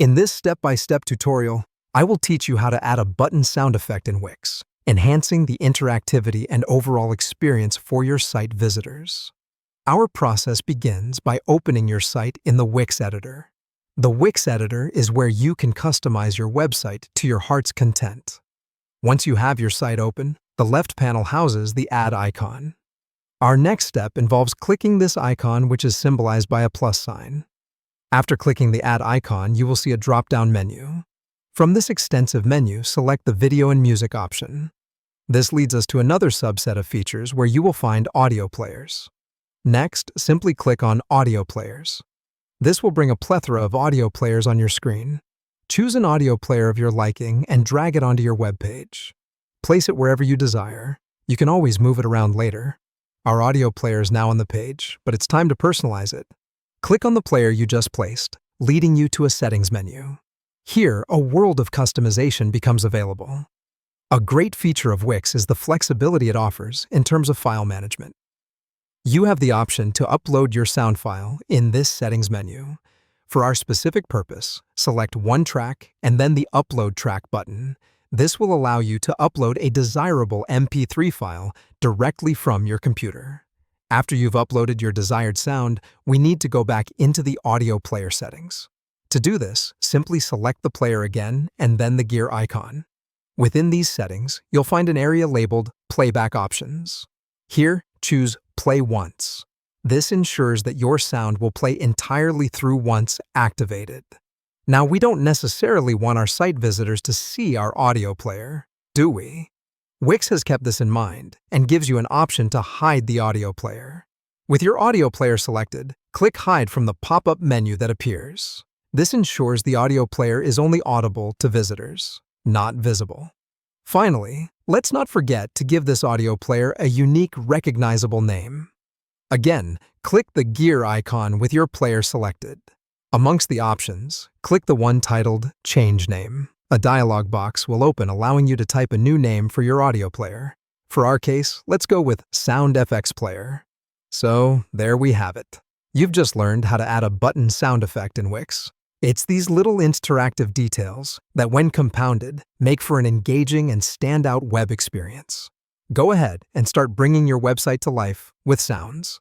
In this step-by-step tutorial, I will teach you how to add a button sound effect in Wix, enhancing the interactivity and overall experience for your site visitors. Our process begins by opening your site in the Wix editor. The Wix editor is where you can customize your website to your heart's content. Once you have your site open, the left panel houses the Add icon. Our next step involves clicking this icon, which is symbolized by a plus sign. After clicking the Add icon, you will see a drop-down menu. From this extensive menu, select the Video and Music option. This leads us to another subset of features where you will find audio players. Next, simply click on Audio Players. This will bring a plethora of audio players on your screen. Choose an audio player of your liking and drag it onto your web page. Place it wherever you desire. You can always move it around later. Our audio player is now on the page, but it's time to personalize it. Click on the player you just placed, leading you to a settings menu. Here, a world of customization becomes available. A great feature of Wix is the flexibility it offers in terms of file management. You have the option to upload your sound file in this settings menu. For our specific purpose, select one track and then the Upload Track button. This will allow you to upload a desirable MP3 file directly from your computer. After you've uploaded your desired sound, we need to go back into the audio player settings. To do this, simply select the player again and then the gear icon. Within these settings, you'll find an area labeled Playback Options. Here, choose Play Once. This ensures that your sound will play entirely through once activated. Now, we don't necessarily want our site visitors to see our audio player, do we? Wix has kept this in mind and gives you an option to hide the audio player. With your audio player selected, click Hide from the pop-up menu that appears. This ensures the audio player is only audible to visitors, not visible. Finally, let's not forget to give this audio player a unique, recognizable name. Again, click the gear icon with your player selected. Amongst the options, click the one titled Change Name. A dialog box will open, allowing you to type a new name for your audio player. For our case, let's go with Sound FX Player. So, there we have it. You've just learned how to add a button sound effect in Wix. It's these little interactive details that, when compounded, make for an engaging and standout web experience. Go ahead and start bringing your website to life with sounds.